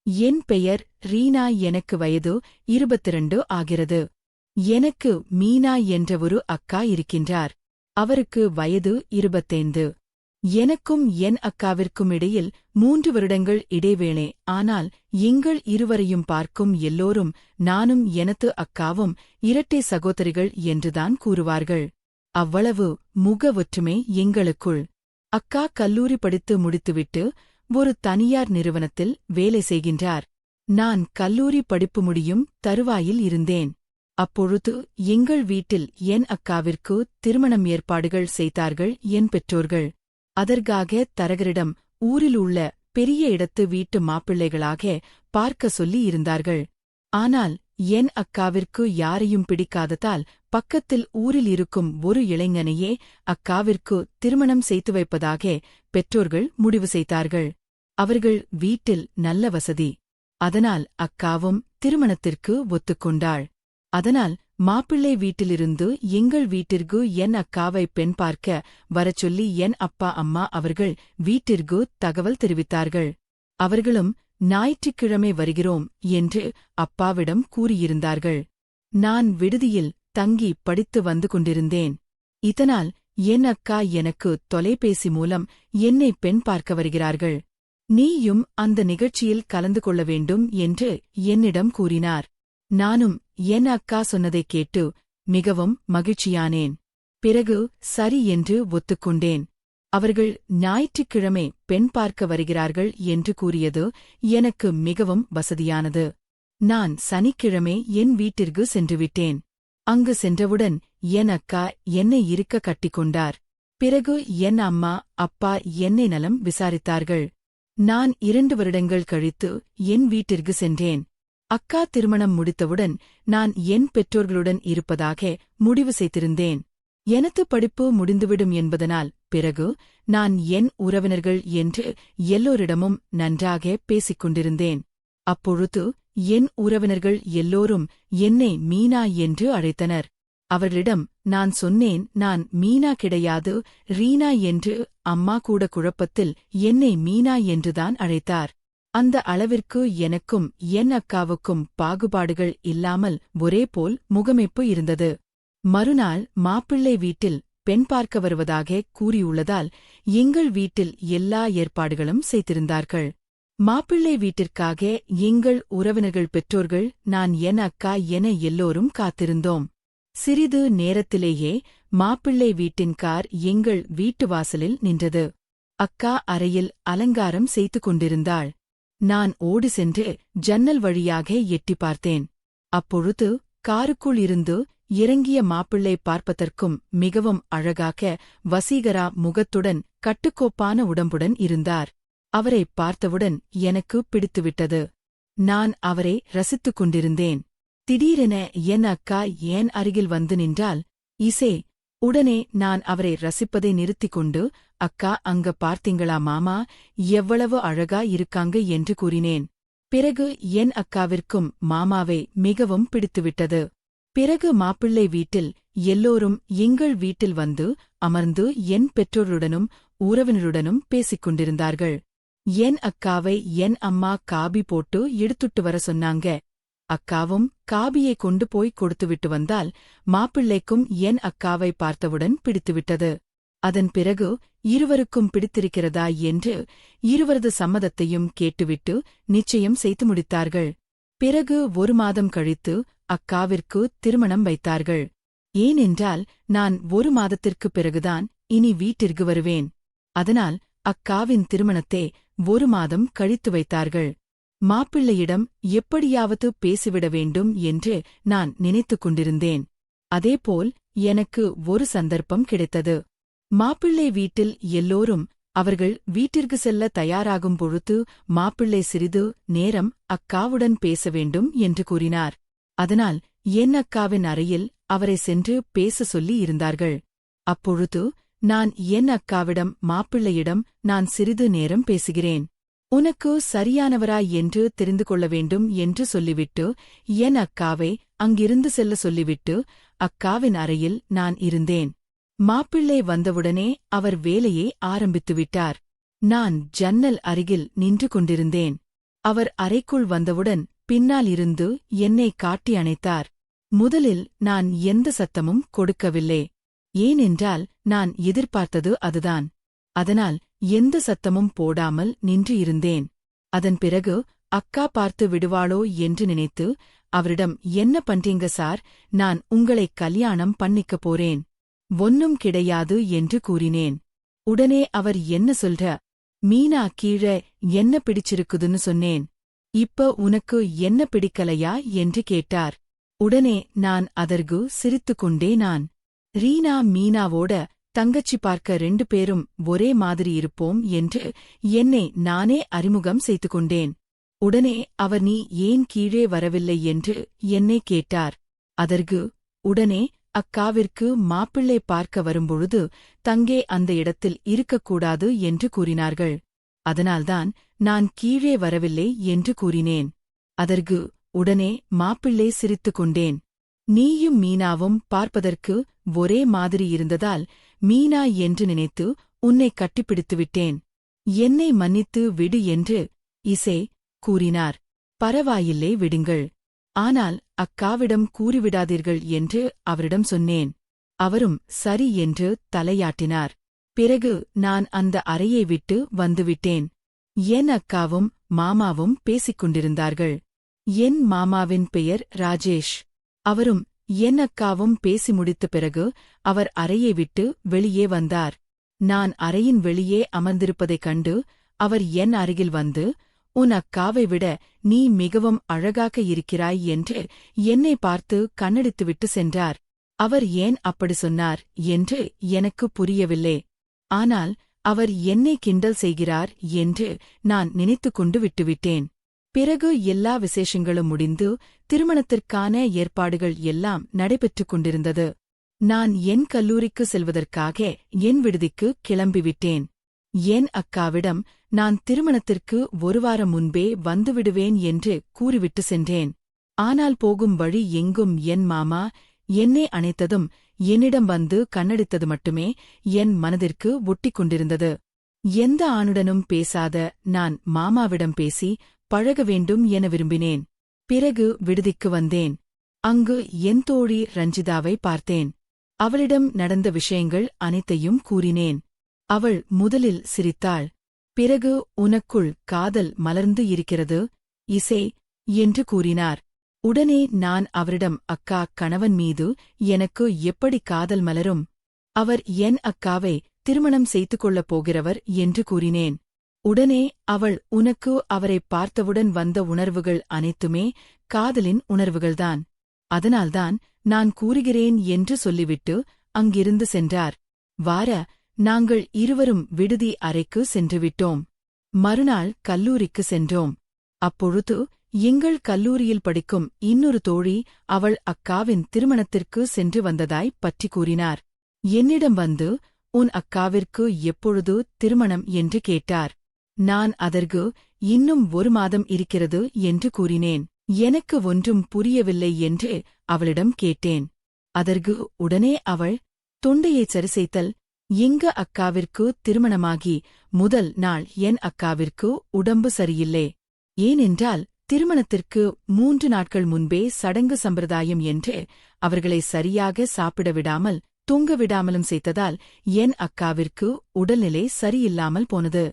என் பெயர் ரீனா. எனக்கு வயது 22 ஆகிறது. எனக்கு மீனா என்ற ஒரு அக்கா இருக்கின்றார். அவருக்கு வயது 25. எனக்கும் என் அக்காவிற்கும் இடையில் 3 வருடங்கள் இடைவேளை. ஆனால் எங்கள் இருவரையும் பார்க்கும் எல்லோரும் நானும் எனது அக்காவும் இரட்டை சகோதரிகள் என்றுதான் கூறுவார்கள். அவ்வளவு முக ஒற்றுமை எங்களுக்குள். அக்கா கல்லூரி படித்து முடித்துவிட்டு ஒரு தனியார் நிறுவனத்தில் வேலை செய்கின்றார். நான் கல்லூரி படிப்பு முடியும் தருவாயில் இருந்தேன். அப்பொழுது எங்கள் வீட்டில் என் அக்காவிற்கு திருமணம் ஏற்பாடுகள் செய்தார்கள் என் பெற்றோர்கள். அதற்காக தரகரிடம் ஊரில் உள்ள பெரிய இடத்து வீட்டு மாப்பிள்ளைகளாக பார்க்க சொல்லி இருந்தார்கள். ஆனால் என் அக்காவிற்கு யாரையும் பிடிக்காததால் பக்கத்தில் ஊரில் இருக்கும் ஒரு இளைஞனையே அக்காவிற்கு திருமணம் செய்து வைப்பதாக பெற்றோர்கள் முடிவு செய்தார்கள். அவர்கள் வீட்டில் நல்ல வசதி. அதனால் அக்காவும் திருமணத்திற்கு ஒத்துக்கொண்டாள். அதனால் மாப்பிள்ளை வீட்டிலிருந்து எங்கள் வீட்டிற்கு என் அக்காவை பெண் பார்க்க வரச்சொல்லி என் அப்பா அம்மா அவர்கள் வீட்டிற்கு தகவல் தெரிவித்தார்கள். அவர்களும் ஞாயிற்றுக்கிழமை வருகிறோம் என்று அப்பாவிடம் கூறியிருந்தார்கள். நான் விடுதியில் தங்கி படித்து வந்து கொண்டிருந்தேன். இதனால் என் அக்கா எனக்கு தொலைபேசி மூலம் என்னை பெண் பார்க்க வருகிறார்கள். நீயும் அந்த நிகழ்ச்சியில் கலந்து கொள்ள வேண்டும் என்று என்னிடம் கூறினார். நானும் என் அக்கா சொன்னதைக் கேட்டு மிகவும் மகிழ்ச்சியானேன். பிறகு சரி என்று ஒத்துக்கொண்டேன். அவர்கள் ஞாயிற்றுக்கிழமை பெண் பார்க்க வருகிறார்கள் என்று கூறியது எனக்கு மிகவும் வசதியானது. நான் சனிக்கிழமை என் வீட்டிற்கு சென்றுவிட்டேன். அங்கு சென்றவுடன் என் அக்கா என்னை இருக்க கட்டிக்கொண்டார். பிறகு என் அம்மா அப்பா என்னை நலம் விசாரித்தார்கள். நான் 2 வருடங்கள் கழித்து என் வீட்டிற்கு சென்றேன். அக்கா திருமணம் முடித்தவுடன் நான் என் பெற்றோர்களுடன் இருப்பதாக முடிவு செய்திருந்தேன். எனது படிப்பு முடிந்துவிடும் என்பதனால் பிறகு நான் என் உறவினர்கள் என்று எல்லோரிடமும் நன்றாக பேசிக் கொண்டிருந்தேன். அப்பொழுது என் உறவினர்கள் எல்லோரும் என்னை மீனா என்று அழைத்தனர். அவர்களிடம் நான் சொன்னேன், நான் மீனா கிடையாது, ரீனா என்று. அம்மா கூட குழப்பத்தில் என்னை மீனா என்றுதான் அழைத்தார். அந்த அளவிற்கு எனக்கும் என் அக்காவுக்கும் பாகுபாடுகள் இல்லாமல் ஒரேபோல் முகமைப்பு இருந்தது. மறுநாள் மாப்பிள்ளை வீட்டில் பெண் பார்க்க வருவதாக கூறியுள்ளதால் எங்கள் வீட்டில் எல்லா ஏற்பாடுகளும் செய்திருந்தார்கள். மாப்பிள்ளை வீட்டிற்காக எங்கள் உறவினர்கள் பெற்றோர்கள் நான் என் அக்கா என எல்லோரும் காத்திருந்தோம். சிறிது நேரத்திலேயே மாப்பிள்ளை வீட்டின் கார் எங்கள் வீட்டு வாசலில் நின்றது. அக்கா அறையில் அலங்காரம் செய்து கொண்டிருந்தாள். நான் ஓடி சென்று ஜன்னல் வழியாக எட்டி பார்த்தேன். அப்பொழுது காருக்குள் இருந்து இறங்கிய மாப்பிள்ளை பார்ப்பதற்கும் மிகவும் அழகாக வசீகரா முகத்துடன் கட்டுக்கோப்பான உடம்புடன் இருந்தார். அவரை பார்த்தவுடன் எனக்கு பிடித்துவிட்டது. நான் அவரை ரசித்துக் கொண்டிருந்தேன். திடீரென என் அக்கா என் அருகில் வந்து நின்றால், இசே. உடனே நான் அவரை ரசிப்பதை நிறுத்திக் கொண்டு, அக்கா அங்க பார்த்தீங்களா மாமா, எவ்வளவு அழகா இருக்காங்க என்று கூறினேன். பிறகு என் அக்காவிற்கும் மாமாவை மிகவும் பிடித்துவிட்டது. பிறகு மாப்பிள்ளை வீட்டில் எல்லோரும் எங்கள் வீட்டில் வந்து அமர்ந்து என் பெற்றோருடனும் உறவினருடனும் பேசிக் கொண்டிருந்தார்கள். என் அக்காவை என் அம்மா காபி போட்டு எடுத்துட்டு வர சொன்னாங்க. அக்காவும் காபியை கொண்டு போய் கொடுத்துவிட்டு வந்தால் மாப்பிள்ளைக்கும் என் அக்காவை பார்த்தவுடன் பிடித்துவிட்டது. அதன் பிறகு இருவருக்கும் பிடித்திருக்கிறதா என்று இருவரது சம்மதத்தையும் கேட்டுவிட்டு நிச்சயம் செய்து முடித்தார்கள். பிறகு 1 மாதம் கழித்து அக்காவிற்கு திருமணம் வைத்தார்கள். ஏனென்றால் நான் 1 மாதத்திற்குப் பிறகுதான் இனி வீட்டிற்கு வருவேன். அதனால் அக்காவின் திருமணத்தை 1 மாதம் கழித்து வைத்தார்கள். மாப்பிள்ளையிடம் எப்படியாவது பேசிவிட வேண்டும் என்று நான் நினைத்துக் கொண்டிருந்தேன். அதேபோல் எனக்கு ஒரு சந்தர்ப்பம் கிடைத்தது. மாப்பிள்ளை வீட்டில் எல்லோரும் அவர்கள் வீட்டிற்கு செல்ல தயாராகும் பொழுது மாப்பிள்ளை சிறிது நேரம் அக்காவுடன் பேச வேண்டும் என்று கூறினார். அதனால் என் அக்காவின் அறையில் அவரை சென்று பேச சொல்லி இருந்தார்கள். அப்பொழுது நான் என் அக்காவிடம் மாப்பிள்ளையிடம் நான் சிறிது நேரம் பேசுகிறேன். உனக்கு சரியானவரா என்று தெரிந்து கொள்ள வேண்டும் என்று சொல்லிவிட்டு என் அக்காவை அங்கிருந்து செல்ல சொல்லிவிட்டு அக்காவின் அறையில் நான் இருந்தேன். மாப்பிள்ளை வந்தவுடனே அவர் வேலையை ஆரம்பித்துவிட்டார். நான் ஜன்னல் அருகில் நின்று கொண்டிருந்தேன். அவர் அறைக்குள் வந்தவுடன் பின்னால் இருந்து என்னை காட்டி அணைத்தார். முதலில் நான் எந்த சத்தமும் கொடுக்கவில்லை. ஏனென்றால் நான் எதிர்பார்த்தது அதுதான். அதனால் எந்த சத்தமும் போடாமல் நின்று இருந்தேன். அதன் பிறகு அக்கா பார்த்து விடுவாளோ என்று நினைத்து அவரிடம், என்ன பண்றீங்க சார், நான் உங்களை கல்யாணம் பண்ணிக்கப் போறேன், ஒன்னும் கிடையாது என்று கூறினேன். உடனே அவர், என்ன சொல்ற, மீனா கீழே என்ன பிடிச்சிருக்குதுன்னு சொன்னேன், இப்ப உனக்கு என்ன பிடிக்கலையா என்று கேட்டார். உடனே நான் அதற்கு சிரித்துக்கொண்டே, நான் ரீனா மீனாவோட தங்கச்சி பார்க்க 2 பேரும் ஒரே மாதிரி இருப்போம் என்று என்னை நானே அறிமுகம் செய்து கொண்டேன். உடனே அவர், நீ ஏன் கீழே வரவில்லை என்று என்னை கேட்டார். அதற்கு உடனே, அக்காவிற்கு மாப்பிள்ளை பார்க்க வரும்பொழுது தங்கே அந்த இடத்தில் இருக்கக்கூடாது என்று கூறினார்கள். அதனால்தான் நான் கீழே வரவில்லை என்று கூறினேன். அதற்கு உடனே மாப்பிள்ளை சிரித்துக் கொண்டேன். நீயும் மீனாவும் பார்ப்பதற்கு ஒரே மாதிரி இருந்ததால் மீனா என்று நினைத்து உன்னை கட்டிப்பிடித்துவிட்டேன். என்னை மன்னித்து விடு என்று இசை கூறினார். பரவாயில்லை, விடுங்கள். ஆனால் அக்காவிடம் கூறிவிடாதீர்கள் என்று அவரிடம் சொன்னேன். அவரும் சரி என்று தலையாட்டினார். பிறகு நான் அந்த அறையை விட்டு வந்துவிட்டேன். என் அக்காவும் மாமாவும் பேசிக் கொண்டிருந்தார்கள். என் மாமாவின் பெயர் ராஜேஷ். அவரும் என் அக்காவும் பேசி முடித்த பிறகு அவர் அறையை விட்டு வெளியே வந்தார். நான் அறையின் வெளியே அமர்ந்திருப்பதைக் கண்டு அவர் என் அருகில் வந்து, உன் அக்காவை விட நீ மிகவும் அழகாக இருக்கிறாய் என்று என்னை பார்த்து கண்ணடித்துவிட்டு சென்றார். அவர் ஏன் அப்படி சொன்னார் என்று எனக்கு புரியவில்லை. ஆனால் அவர் என்னை கிண்டல் செய்கிறார் என்று நான் நினைத்துக்கொண்டு விட்டுவிட்டேன். பிறகு எல்லா விசேஷங்களும் முடிந்து திருமணத்திற்கான ஏற்பாடுகள் எல்லாம் நடைபெற்றுக் கொண்டிருந்தது. நான் என் கல்லூரிக்கு செல்வதற்காக என் விடுதிக்கு கிளம்பிவிட்டேன். என் அக்காவிடம் நான் திருமணத்திற்கு 1 வாரம் முன்பே வந்துவிடுவேன் என்று கூறிவிட்டு சென்றேன். ஆனால் போகும் வழி எங்கும் என் மாமா என்னை அணைத்ததும் என்னிடம் வந்து கண்ணடித்தது மட்டுமே என் மனதிற்கு ஒட்டிக் கொண்டிருந்தது. எந்த ஆணுடனும் பேசாத நான் மாமாவிடம் பேசி பழக வேண்டும் என விரும்பினேன். பிறகு விடுதிக்கு வந்தேன். அங்கு என் தோழி ரஞ்சிதாவை பார்த்தேன். அவளிடம் நடந்த விஷயங்கள் அனைத்தையும் கூறினேன். அவள் முதலில் சிரித்தாள். பிறகு, உனக்குள் காதல் மலர்ந்து இருக்கிறது இசை என்று கூறினார். உடனே நான் அவரிடம், அக்கா கணவன் மீது எனக்கு எப்படி காதல் மலரும்? அவர் என் அக்காவை திருமணம் செய்து கொள்ளப் போகிறவர் என்று கூறினேன். உடனே அவள், உனக்கு அவரை பார்த்தவுடன் வந்த உணர்வுகள் அனைத்துமே காதலின் உணர்வுகள்தான், அதனால்தான் நான் கூறுகிறேன் என்று சொல்லிவிட்டு அங்கிருந்து சென்றார். நாங்கள் இருவரும் விடுதி அறைக்கு சென்றுவிட்டோம். மறுநாள் கல்லூரிக்கு சென்றோம். அப்பொழுது எங்கள் கல்லூரியில் படிக்கும் இன்னொரு தோழி அவள் அக்காவின் திருமணத்திற்கு சென்று வந்ததாய் பற்றி கூறினார். என்னிடம் வந்து, உன் அக்காவிற்கு எப்பொழுது திருமணம் என்று கேட்டார். நான் அதற்கு இன்னும் 1 மாதம் இருக்கிறது என்று கூறினேன். எனக்கு ஒன்றும் புரியவில்லை என்று அவளிடம் கேட்டேன். அதற்கு உடனே அவள், தொண்டையைச் சரிசெய்தல், எங்க அக்காவிற்கு திருமணமாகி முதல் நாள் என் அக்காவிற்கு உடம்பு சரியில்லை. ஏனென்றால் திருமணத்திற்கு 3 நாட்கள் முன்பே சடங்கு சம்பிரதாயம் என்று அவர்களை சரியாக சாப்பிட விடாமல் தூங்க விடாமலும் செய்ததால் என் அக்காவிற்கு உடல்நிலை சரியில்லாமல் போனது.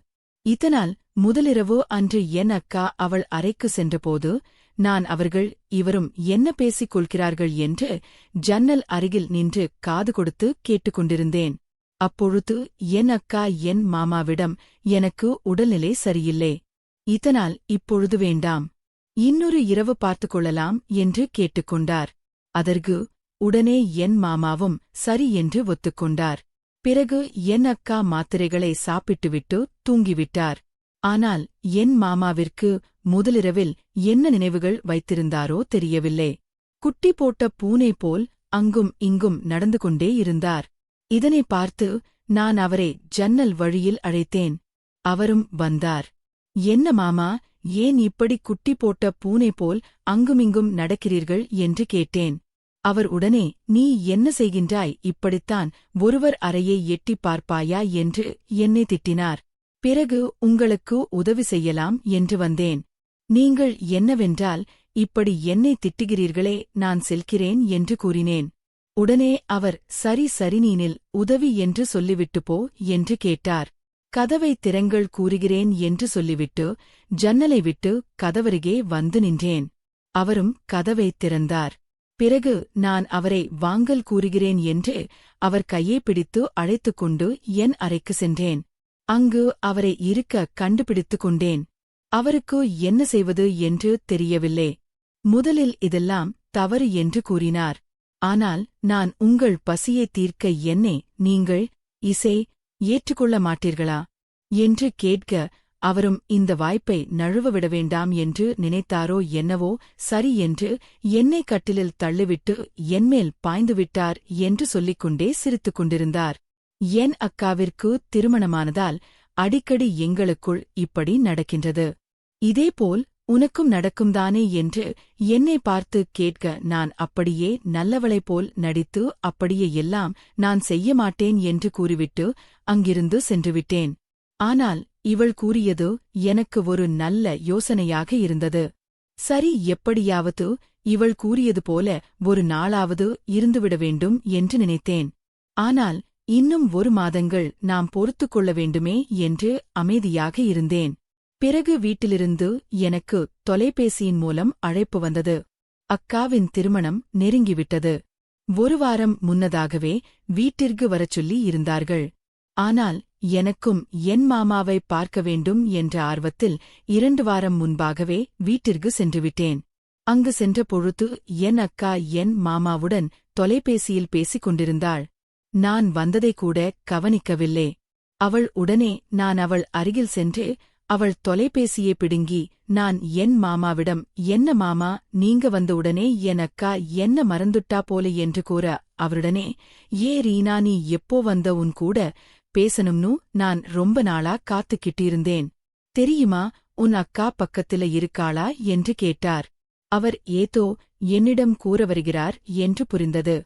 இதனால் முதலிரவு அன்று என் அக்கா அவள் அறைக்கு சென்றபோது நான் அவர்கள் இவரும் என்ன பேசிக் கொள்கிறார்கள் என்று ஜன்னல் அருகில் நின்று காது கொடுத்து கேட்டுக்கொண்டிருந்தேன். அப்பொழுது என் அக்கா என் மாமாவிடம், எனக்கு உடல்நிலை சரியில்லை, இதனால் இப்பொழுது வேண்டாம், இன்னொரு இரவு பார்த்துக் கொள்ளலாம் என்று கேட்டுக்கொண்டார். அதற்கு உடனே என் மாமாவும் சரி என்று ஒத்துக்கொண்டார். பிறகு என் அக்கா மாத்திரைகளை சாப்பிட்டுவிட்டு தூங்கிவிட்டார். ஆனால் என் மாமாவிற்கு முதலிரவில் என்ன நினைவுகள் வைத்திருந்தாரோ தெரியவில்லை. குட்டி போட்ட பூனை போல் அங்கும் இங்கும் நடந்து கொண்டே இருந்தார். இதனை பார்த்து நான் அவரை ஜன்னல் வழியில் அழைத்தேன். அவரும் வந்தார். என்ன மாமா, ஏன் இப்படி குட்டி போட்ட பூனை போல் அங்குமிங்கும் நடக்கிறீர்கள் என்று கேட்டேன். அவர் உடனே, நீ என்ன செய்கின்றாய், இப்படித்தான் ஒருவர் அறையை எட்டிப் பார்ப்பாயா என்று என்னை திட்டினார். பிறகு உங்களுக்கு உதவி செய்யலாம் என்று வந்தேன். நீங்கள் என்னவென்றால் இப்படி என்னை திட்டுகிறீர்களே, நான் செல்கிறேன் என்று கூறினேன். உடனே அவர் சரி சரி, நீனில் உதவி என்று சொல்லிவிட்டு போ என்று கேட்டார். கதவை திறங்கள் கூறுகிறேன் என்று சொல்லிவிட்டு ஜன்னலை விட்டு கதவருகே வந்து நின்றேன். அவரும் கதவைத் திறந்தார். பிறகு நான் அவரை வாங்கல் கூறுகிறேன் என்று அவர் கையை பிடித்து அழைத்துக்கொண்டு என் அறைக்கு சென்றேன். அங்கு அவரை இருக்க கண்டுபிடித்துக் கொண்டேன். அவருக்கு என்ன செய்வது என்று தெரியவில்லை. முதலில் இதெல்லாம் தவறு என்று கூறினார். ஆனால் நான் உங்கள் பசியை தீர்க்க என்னை நீங்கள் இசை ஏற்றுக்கொள்ள மாட்டீர்களா என்று கேட்க, அவரும் இந்த வாய்ப்பை நழுவவிட வேண்டாம் என்று நினைத்தாரோ என்னவோ, சரி என்று என்னை கட்டிலில் தள்ளிவிட்டு என்மேல் பாய்ந்துவிட்டார் என்று சொல்லிக்கொண்டே சிரித்துக் கொண்டிருந்தார். என் அக்காவிற்கு திருமணமானதால் அடிக்கடி எங்களுக்குள் இப்படி நடக்கின்றது. இதேபோல் உனக்கும் நடக்கும்தானே என்று என்னை பார்த்து கேட்க, நான் அப்படியே நல்லவளைப் போல் நடித்து அப்படியே எல்லாம் நான் செய்ய மாட்டேன் என்று கூறிவிட்டு அங்கிருந்து சென்றுவிட்டேன். ஆனால் இவள் கூறியது எனக்கு ஒரு நல்ல யோசனையாக இருந்தது. சரி, எப்படியாவது இவள் கூறியது போல ஒரு நாளாவது இருந்துவிட வேண்டும் என்று நினைத்தேன். ஆனால் இன்னும் 1 மாதங்கள் நாம் பொறுத்துக் கொள்ள வேண்டுமே என்று அமைதியாக இருந்தேன். பிறகு வீட்டிலிருந்து எனக்கு தொலைபேசியின் மூலம் அழைப்பு வந்தது. அக்காவின் திருமணம் நெருங்கிவிட்டது. 1 வாரம் முன்னதாகவே வீட்டிற்கு வரச் சொல்லி இருந்தார்கள். ஆனால் எனக்கும் என் மாமாவை பார்க்க வேண்டும் என்ற ஆர்வத்தில் 2 வாரம் முன்பாகவே வீட்டிற்கு சென்றுவிட்டேன். அங்கு சென்ற பொழுது என் அக்கா என் மாமாவுடன் தொலைபேசியில் பேசிக் கொண்டிருந்தாள். நான் வந்ததைக்கூட கவனிக்கவில்லை. அவள் உடனே நான் அவள் அருகில் சென்று அவள் தொலைபேசியை பிடுங்கி, நான் என் மாமாவிடம், என்ன மாமா, நீங்க வந்த உடனே என் அக்கா என்ன மறந்துட்டா போல என்று கூற, அவருடனே, ஏ ரீனா, நீ எப்போ வந்த, உன் கூட பேசணும்னு நான் ரொம்ப நாளா காத்துக்கிட்டிருந்தேன். தெரியுமா, உன் அக்கா பக்கத்துல இருக்காளா என்று கேட்டார். அவர் ஏதோ என்னிடம் கூற வருகிறார் என்று புரிந்தது.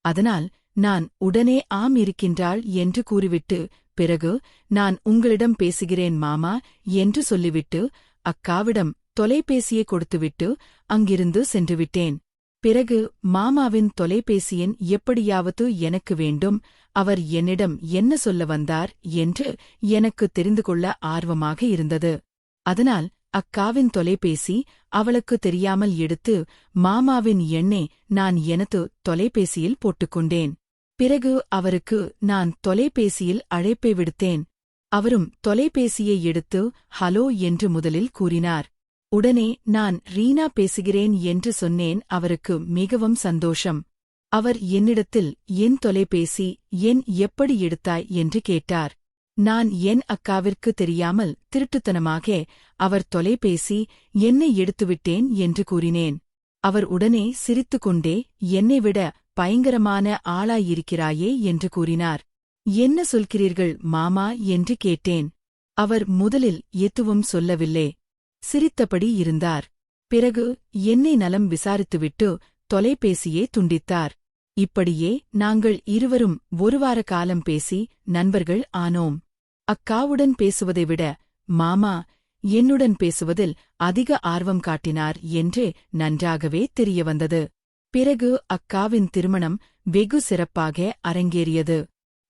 அதனால் நான் உடனே ஆம், இருக்கின்றாள் என்று கூறிவிட்டு, பிறகு நான் உங்களிடம் பேசுகிறேன் மாமா என்று சொல்லிவிட்டு அக்காவிடம் தொலைபேசியை கொடுத்துவிட்டு அங்கிருந்து சென்றுவிட்டேன். பிறகு மாமாவின் தொலைபேசியின் எப்படியாவது எனக்கு வேண்டும், அவர் என்னிடம் என்ன சொல்ல வந்தார் என்று எனக்கு தெரிந்து கொள்ள ஆர்வமாக இருந்தது. அதனால் அக்காவின் தொலைபேசி அவளுக்கு தெரியாமல் எடுத்து மாமாவின் எண்ணை நான் எனது தொலைபேசியில் போட்டுக்கொண்டேன். பிறகு அவருக்கு நான் தொலைபேசியில் அழைப்பை விடுத்தேன். அவரும் தொலைபேசியை எடுத்து ஹலோ என்று முதலில் கூறினார். உடனே நான் ரீனா பேசுகிறேன் என்று சொன்னேன். அவருக்கு மிகவும் சந்தோஷம். அவர் என்னிடத்தில் என் தொலைபேசி எண் எப்படி எடுத்தாய் என்று கேட்டார். நான் என் அக்காவிற்கு தெரியாமல் திருட்டுத்தனமாக அவர் தொலைபேசி என்னை எடுத்துவிட்டேன் என்று கூறினேன். அவர் உடனே சிரித்துக்கொண்டே, என்னை விட பயங்கரமான ஆளாயிருக்கிறாயே என்று கூறினார். என்ன சொல்கிறீர்கள் மாமா என்று கேட்டேன். அவர் முதலில் எதுவும் சொல்லவில்லை. சிரித்தபடி இருந்தார். பிறகு என்னை நலம் விசாரித்துவிட்டு தொலைபேசியே துண்டித்தார். இப்படியே நாங்கள் இருவரும் 1 வார காலம் பேசி நண்பர்கள் ஆனோம். அக்காவுடன் பேசுவதை விட மாமா என்னுடன் பேசுவதில் அதிக ஆர்வம் காட்டினார் என்று நன்றாகவே தெரியவந்தது. பிறகு அக்காவின் திருமணம் வெகு சிறப்பாக அரங்கேறியது.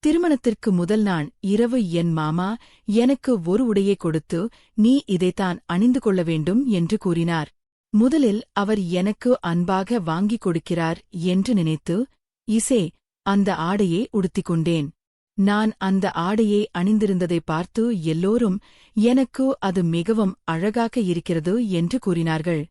திருமணத்திற்கு முதல் நாள் இரவு என் மாமா எனக்கு ஒரு உடையை கொடுத்து, நீ இதைத்தான் அணிந்து கொள்ள வேண்டும் என்று கூறினார். முதலில் அவர் எனக்கு அன்பாக வாங்கிக் கொடுக்கிறார் என்று நினைத்து, இசே அந்த ஆடையை உடுத்திக் கொண்டேன். நான் அந்த ஆடையை அணிந்திருந்ததை பார்த்து எல்லோரும் எனக்கு அது மிகவும் அழகாக இருக்கிறது என்று கூறினார்கள்.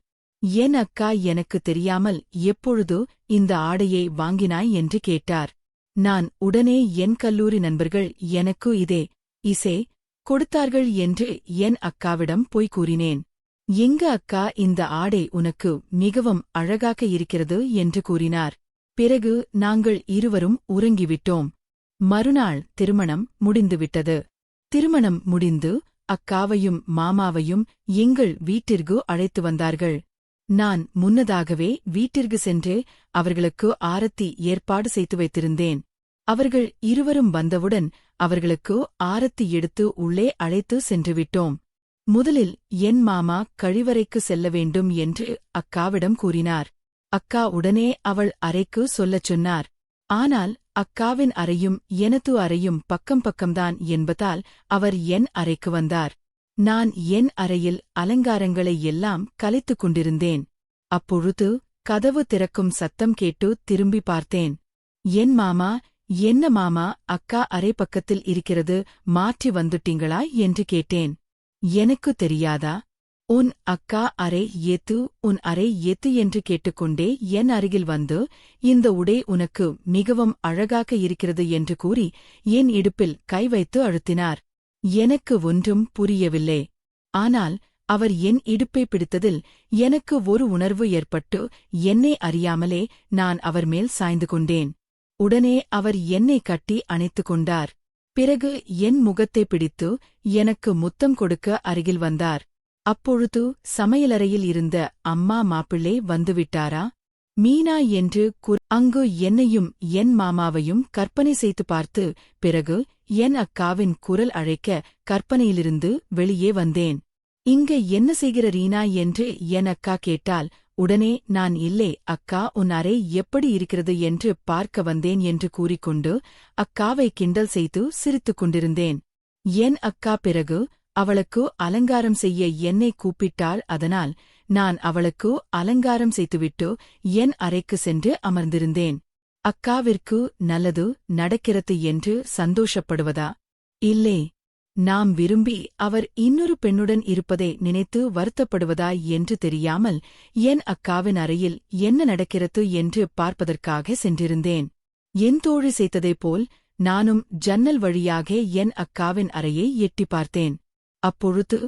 என் அக்கா எனக்கு தெரியாமல் எப்பொழுது இந்த ஆடையை வாங்கினாய் என்று கேட்டார். நான் உடனே என் கல்லூரி நண்பர்கள் எனக்கு இதே இசை கொடுத்தார்கள் என்று என் அக்காவிடம் போய் கூறினேன். எங்க அக்கா, இந்த ஆடை உனக்கு மிகவும் அழகாக இருக்கிறது என்று கூறினார். பிறகு நாங்கள் இருவரும் உறங்கிவிட்டோம். மறுநாள் திருமணம் முடிந்துவிட்டது. திருமணம் முடிந்து அக்காவையும் மாமாவையும் எங்கள் வீட்டிற்கு அழைத்து வந்தார்கள். நான் முன்னதாகவே வீட்டிற்கு சென்று அவர்களுக்கு ஆரத்தி ஏற்பாடு செய்து வைத்திருந்தேன். அவர்கள் இருவரும் வந்தவுடன் அவர்களுக்கு ஆரத்தி எடுத்து உள்ளே அழைத்து சென்றுவிட்டோம். முதலில் என் மாமா கழிவறைக்கு செல்ல வேண்டும் என்று அக்காவிடம் கூறினார். அக்கா உடனே அவள் அறைக்கு சொல்லச் சொன்னார். ஆனால் அக்காவின் அறையும் எனது அறையும் பக்கம் பக்கம்தான் என்பதால் அவர் என் அறைக்கு வந்தார். நான் என் அறையில் அலங்காரங்களை எல்லாம் கலைத்துக் கொண்டிருந்தேன். அப்பொழுது கதவு திறக்கும் சத்தம் கேட்டு திரும்பி பார்த்தேன். என் மாமா, என்ன மாமா, அக்கா அறை பக்கத்தில் இருக்கிறது, மாற்றி வந்துட்டீங்களா என்று கேட்டேன். எனக்கு தெரியாதா? உன் அக்கா அறை ஏத்து, உன் அறை ஏத்து என்று கேட்டுக்கொண்டே என் அருகில் வந்து, இந்த உடை உனக்கு மிகவும் அழகாக இருக்கிறது என்று கூறி என் இடுப்பில் கை வைத்து அழுத்தினார். எனக்கு ஒன்றும் புரியவில்லை. ஆனால் அவர் என் இடுப்பை பிடித்ததில் எனக்கு ஒரு உணர்வு ஏற்பட்டு என்னை அறியாமலே நான் அவர் மேல் சாய்ந்து கொண்டேன். உடனே அவர் என்னை கட்டி அணைத்துக் கொண்டார். பிறகு என் முகத்தை பிடித்து எனக்கு முத்தம் கொடுக்க அருகில் வந்தார். அப்பொழுது சமையலறையில் இருந்த அம்மா மாப்பிள்ளை வந்துவிட்டாரா? மீனா என்று அங்கு என்னையும் என் மாமாவையும் கற்பனை செய்து பார்த்து பிறகு என் அக்காவின் குரல் அழைக்க கற்பனையிலிருந்து வெளியே வந்தேன். இங்க என்ன செய்கிற ரீனா என்று என் அக்கா கேட்டால் உடனே நான் இல்லை அக்கா, உன் அறை எப்படி இருக்கிறது என்று பார்க்க வந்தேன் என்று கூறிக்கொண்டு அக்காவை கிண்டல் செய்து சிரித்துக் கொண்டிருந்தேன். என் அக்கா பிறகு அவளுக்கு அலங்காரம் செய்ய என்னை கூப்பிட்டாள். அதனால் நான் அவளுக்கு அலங்காரம் செய்துவிட்டு என் அறைக்கு சென்று அமர்ந்திருந்தேன். அக்காவிற்கு நல்லது நடக்கிறது என்று சந்தோஷப்படுவதா? இல்லை, நாம் விரும்பி அவர் இன்னொரு பெண்ணுடன் இருப்பதை நினைத்து வருத்தப்படுவதா என்று தெரியாமல் என் அக்காவின் அறையில் என்ன நடக்கிறது என்று பார்ப்பதற்காக சென்றிருந்தேன். என் தோழி செய்ததைப் போல் நானும் ஜன்னல் வழியாக என் அக்காவின் அறையை எட்டிப் பார்த்தேன். அப்பொழுது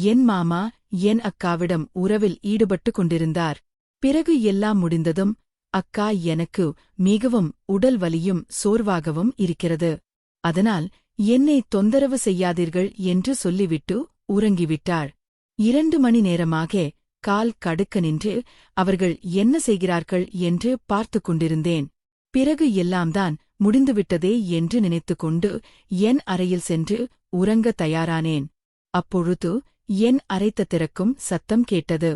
என் மாமா என் அக்காவிடம் உறவில் ஈடுபட்டு கொண்டிருந்தார். பிறகு எல்லாம் முடிந்ததும், அக்கா, எனக்கு மிகவும் உடல் வலியும் சோர்வாகவும் இருக்கிறது. அதனால் என்னை தொந்தரவு செய்யாதீர்கள் என்று சொல்லிவிட்டு உறங்கிவிட்டாள். 2 மணி நேரமாக கால் கடுக்க நின்று அவர்கள் என்ன செய்கிறார்கள் என்று பார்த்துக் கொண்டிருந்தேன். பிறகு எல்லாம்தான் முடிந்துவிட்டதே என்று நினைத்துக்கொண்டு என் அறையில் சென்று உறங்க தயாரானேன். அப்பொழுது என் அறைத்த திறக்கும் சத்தம் கேட்டது.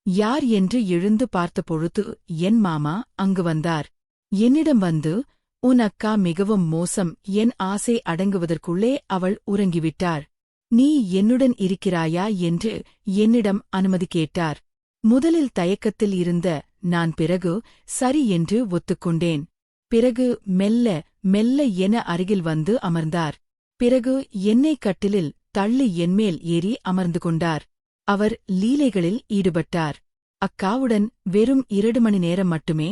யார் என்று எழுந்து பார்த்தபொழுது என் மாமா அங்கு வந்தார். என்னிடம் வந்து, உன் அக்கா மிகவும் மோசம், என் ஆசை அடங்குவதற்குள்ளே அவள் உறங்கிவிட்டாள். நீ என்னுடன் இருக்கிறாயா என்று என்னிடம் அனுமதி கேட்டார். முதலில் தயக்கத்தில் இருந்த நான் பிறகு சரி என்று ஒத்துக்கொண்டேன். பிறகு மெல்ல மெல்ல என அருகில் வந்து அமர்ந்தார். பிறகு என்னை கட்டிலில் தள்ளி என்மேல் ஏறி அமர்ந்து கொண்டார். அவர் லீலைகளில் ஈடுபட்டார். அக்காவுடன் வெறும் 2 மணி நேரம் மட்டுமே.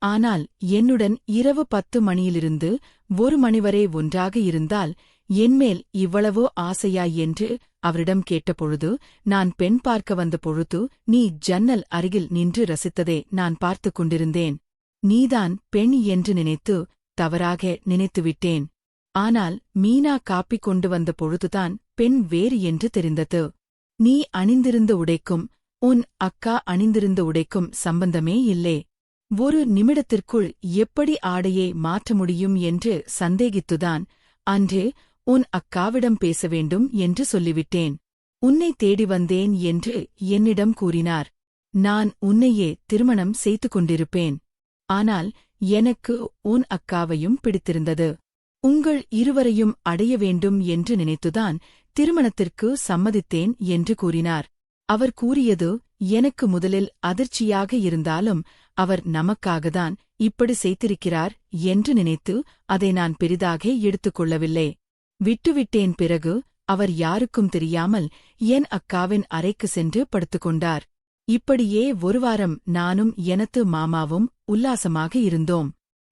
ஆனால் என்னுடன் இரவு 10 மணியிலிருந்து 1 மணி வரை ஒன்றாக இருந்தால் என்மேல் இவ்வளவோ ஆசையா என்று அவரிடம் கேட்டபொழுது, நான் பெண் பார்க்க வந்த பொழுது நீ ஜன்னல் அருகில் நின்று ரசித்ததை நான் பார்த்துக் கொண்டிருந்தேன். நீதான் பெண் என்று நினைத்து தவறாக நினைத்துவிட்டேன். ஆனால் மீனா காப்பி கொண்டு வந்த பொழுதுதான் பெண் வேறு என்று தெரிந்தது. நீ அணிந்திருந்த உடைக்கும் உன் அக்கா அணிந்திருந்த உடைக்கும் சம்பந்தமே இல்லை. ஒரு நிமிடத்திற்குள் எப்படி ஆடையை மாற்ற முடியும் என்று சந்தேகித்துதான் அன்று உன் அக்காவிடம் பேச வேண்டும் என்று சொல்லிவிட்டேன். உன்னை தேடி வந்தேன் என்று என்னிடம் கூறினார். நான் உன்னையே திருமணம் செய்து கொண்டிருப்பேன். ஆனால் எனக்கு உன் அக்காவையும் பிடித்திருந்தது. உங்கள் இருவரையும் அடைய வேண்டும் என்று நினைத்துதான் திருமணத்திற்கு சம்மதித்தேன் என்று கூறினார். அவர் கூறியது எனக்கு முதலில் அதிர்ச்சியாக இருந்தாலும் அவர் நமக்காகத்தான் இப்படி செய்திருக்கிறார் என்று நினைத்து அதை நான் பெரிதாக எடுத்துக்கொள்ளவில்லை. விட்டுவிட்டேன். பிறகு அவர் யாருக்கும் தெரியாமல் என் அக்காவின் அறைக்கு சென்று படுத்துக்கொண்டார். இப்படியே 1 வாரம் நானும் எனது மாமாவும் உல்லாசமாக இருந்தோம்.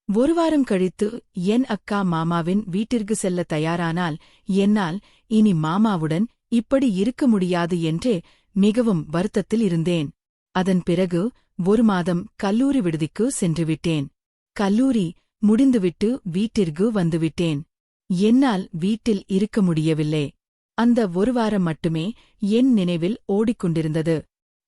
1 வாரம் கழித்து என் அக்கா மாமாவின் வீட்டிற்கு செல்ல தயாரானால் என்னால் இனி மாமாவுடன் இப்படி இருக்க முடியாது என்று மிகவும் வருத்தத்தில் இருந்தேன். அதன் பிறகு 1 மாதம் கல்லூரி விடுதிக்கு சென்றுவிட்டேன். கல்லூரி முடிந்துவிட்டு வீட்டிற்கு வந்துவிட்டேன். என்னால் வீட்டில் இருக்க முடியவில்லை. அந்த 1 வாரம் மட்டுமே என் நினைவில் ஓடிக்கொண்டிருந்தது.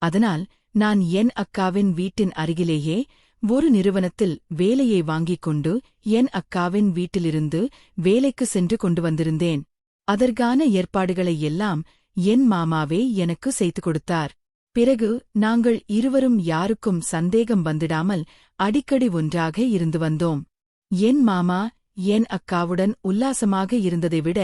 அதனால் நான் என் அக்காவின் வீட்டின் அருகிலேயே ஒரு நிறுவனத்தில் வேலையை வாங்கிக் கொண்டு என் அக்காவின் வீட்டிலிருந்து வேலைக்கு சென்று கொண்டு வந்திருந்தேன். அதற்கான ஏற்பாடுகளை எல்லாம் என் மாமாவே எனக்கு செய்து கொடுத்தார். பிறகு நாங்கள் இருவரும் யாருக்கும் சந்தேகம் வந்துடாமல் அடிக்கடி ஒன்றாக இருந்து வந்தோம். என் மாமா என் அக்காவுடன் உல்லாசமாக இருந்ததை விட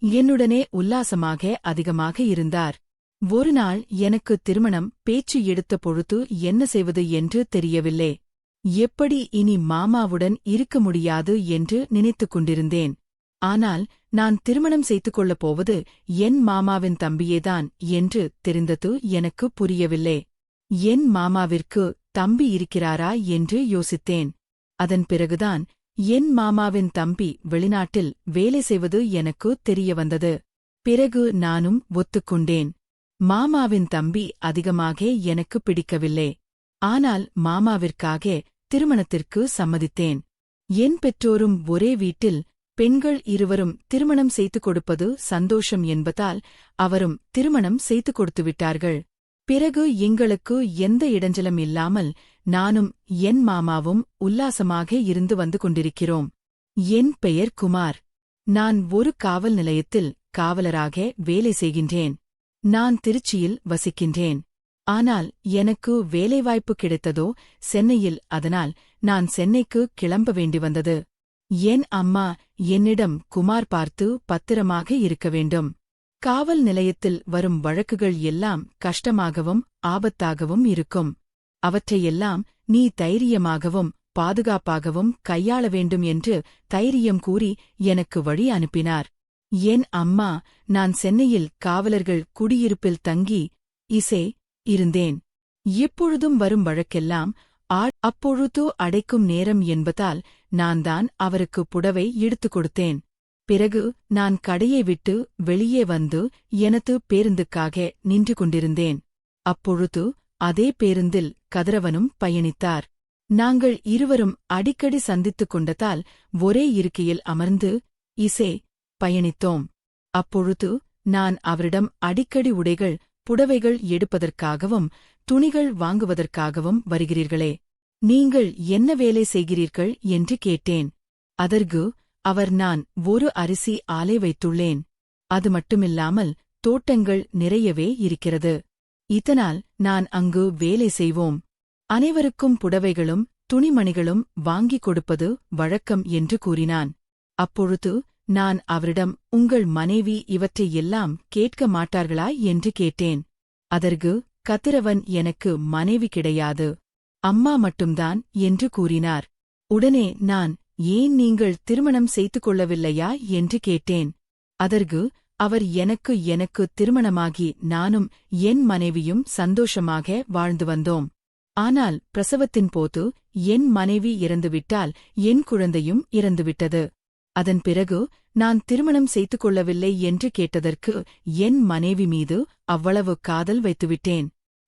என்னுடனே உல்லாசமாக அதிகமாக இருந்தார். ஒருநாள் எனக்கு திருமணம் பேச்சு எடுத்த பொழுது என்ன செய்வது என்று தெரியவில்லை. எப்படி இனி மாமாவுடன் இருக்க முடியாது என்று நினைத்துக் கொண்டிருந்தேன். ஆனால் நான் திருமணம் செய்து கொள்ளப் போவது என் மாமாவின் தம்பியேதான் என்று தெரிந்தது எனக்கு புரியவில்லை. என் மாமாவிற்கு தம்பி இருக்கிறாரா என்று யோசித்தேன். அதன் பிறகுதான் என் மாமாவின் தம்பி வெளிநாட்டில் வேலை செய்வது எனக்கு தெரியவந்தது. பிறகு நானும் ஒத்துக்கொண்டேன். மாமாவின் தம்பி அதிகமாக எனக்கு பிடிக்கவில்லை. ஆனால் மாமாவிற்காக திருமணத்திற்கு சம்மதித்தேன். என் பெற்றோரும் ஒரே வீட்டில் பெண்கள் இருவரும் திருமணம் செய்து கொடுப்பது சந்தோஷம் என்பதால் அவரும் திருமணம் செய்து கொடுத்துவிட்டார்கள். பிறகு எங்களுக்கு எந்த இடைஞ்சலும் இல்லாமல் நானும் என் மாமாவும் உல்லாசமாக இருந்து வந்து கொண்டிருக்கிறோம். என் பெயர் குமார். நான் ஒரு காவல் நிலையத்தில் காவலராக வேலை செய்கின்றேன். நான் திருச்சியில் வசிக்கின்றேன். ஆனால் எனக்கு வேலைவாய்ப்பு கிடைத்ததோ சென்னையில். அதனால் நான் சென்னைக்கு கிளம்ப வேண்டி வந்தது. என் அம்மா என்னிடம் குமார் பார்த்து பத்திரமாக இருக்க வேண்டும். காவல் நிலையத்தில் வரும் வழக்குகள் எல்லாம் கஷ்டமாகவும் ஆபத்தாகவும் இருக்கும். அவற்றையெல்லாம் நீ தைரியமாகவும் பாதுகாப்பாகவும் கையாள வேண்டும் என்று தைரியம் கூறி எனக்கு வழி அனுப்பினார். என் அம்மா நான் சென்னையில் காவலர்கள் குடியிருப்பில் தங்கி இருந்தேன். எப்பொழுதும் வரும் வழக்கெல்லாம் அப்பொழுது அடைக்கும் நேரம் என்பதால் நான்தான் அவருக்கு புடவை எடுத்துக் கொடுத்தேன். பிறகு நான் கடையை விட்டு வெளியே வந்து எனது பேருந்துக்காக நின்று கொண்டிருந்தேன். அப்பொழுது அதே பேருந்தில் கதிரவனும் பயணித்தார். நாங்கள் இருவரும் அடிக்கடி சந்தித்துக் கொண்டதால் ஒரே இருக்கையில் அமர்ந்து பயணித்தோம். அப்பொழுது நான் அவரிடம் அடிக்கடி உடைகள் புடவைகள் எடுப்பதற்காகவும் துணிகள் வாங்குவதற்காகவும் வருகிறீர்களே, நீங்கள் என்ன வேலை செய்கிறீர்கள் என்று கேட்டேன். அதற்கு அவர் நான் ஒரு அரிசி ஆலை வைத்துள்ளேன். அது மட்டுமில்லாமல் தோட்டங்கள் நிறையவே இருக்கிறது. இதனால் நான் அங்கு வேலை செய்வோம். அனைவருக்கும் புடவைகளும் துணிமணிகளும் வாங்கிக் கொடுப்பது வழக்கம் என்று கூறினான். அப்பொழுது நான் அவரிடம் உங்கள் மனைவி இவற்றை எல்லாம் கேட்க மாட்டார்களா என்று கேட்டேன். அதற்கு கதிரவன் எனக்கு மனைவி கிடையாது, அம்மா மட்டும்தான் என்று கூறினார். உடனே நான் ஏன் நீங்கள் திருமணம் செய்து கொள்ளவில்லையா என்று கேட்டேன். அதற்கு அவர் எனக்கு திருமணமாகி நானும் என் மனைவியும் சந்தோஷமாக வாழ்ந்து வந்தோம். ஆனால் பிரசவத்தின் போது என் மனைவி இறந்துவிட்டால் என் குழந்தையும் இறந்துவிட்டது. அதன் பிறகு நான் திருமணம் செய்து கொள்ளவில்லை என்று கேட்டதற்கு என் மனைவி மீது அவ்வளவு காதல் வைத்துவிட்டேன்.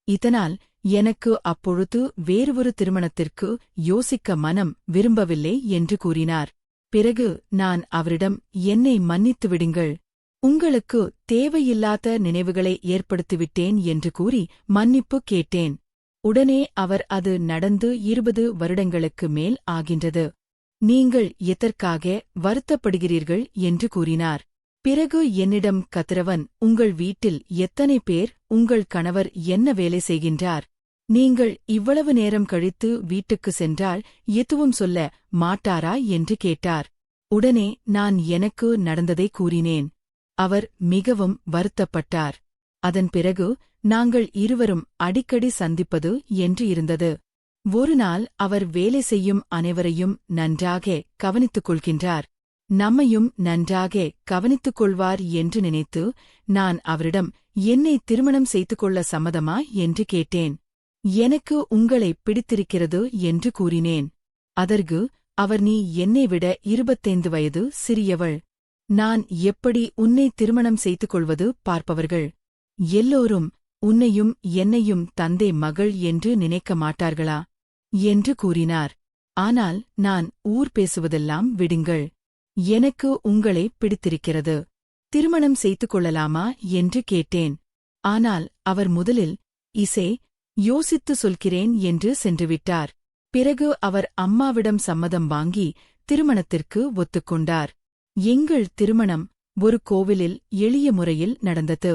இதனால் எனக்கு அப்பொழுது வேறொரு திருமணத்திற்கு யோசிக்க மனம் விரும்பவில்லை என்று கூறினார். பிறகு நான் அவரிடம் என்னை மன்னித்து விடுங்கள், உங்களுக்கு தேவையில்லாத நினைவுகளை ஏற்படுத்திவிட்டேன் என்று கூறி மன்னிப்பு கேட்டேன். உடனே அவர் அது நடந்து 20 வருடங்களுக்கு மேல் ஆகின்றது. நீங்கள் எதற்காக வருத்தப்படுகிறீர்கள் என்று கூறினார். பிறகு என்னிடம் கதிரவன் உங்கள் வீட்டில் எத்தனை பேர், உங்கள் கணவர் என்ன வேலை செய்கின்றார், நீங்கள் இவ்வளவு நேரம் கழித்து வீட்டுக்கு சென்றால் எதுவும் சொல்ல மாட்டாரா என்று கேட்டார். உடனே நான் எனக்கு நடந்ததை கூறினேன். அவர் மிகவும் வருத்தப்பட்டார். அதன் பிறகு நாங்கள் இருவரும் அடிக்கடி சந்திப்பது என்று இருந்தது. ஒருநாள் அவர் வேலை செய்யும் அனைவரையும் நன்றாக கவனித்துக் கொள்கின்றார், நம்மையும் நன்றாக கவனித்துக் கொள்வார் என்று நினைத்து நான் அவரிடம் என்னை திருமணம் செய்து கொள்ள சம்மதமா என்று கேட்டேன். எனக்கு உங்களை பிடித்திருக்கிறது என்று கூறினேன். அதற்கு அவர் நீ என்னை விட 25 வயது சிறியவள், நான் எப்படி உன்னை திருமணம் செய்து கொள்வது, பார்ப்பவர்கள் எல்லோரும் உன்னையும் என்னையும் தந்தை மகள் என்று நினைக்க மாட்டார்களா என்று கூறினார். ஆனால் நான் ஊர் பேசுவதெல்லாம் விடுங்கள், எனக்கு உங்களை பிடித்திருக்கிறது, திருமணம் செய்து கொள்ளலாமா என்று கேட்டேன். ஆனால் அவர் முதலில் யோசித்து சொல்கிறேன் என்று சென்றுவிட்டார். பிறகு அவர் அம்மாவிடம் சம்மதம் வாங்கி திருமணத்திற்கு ஒத்துக்கொண்டார். எங்கள் திருமணம் ஒரு கோவிலில் எளிய முறையில் நடந்தது.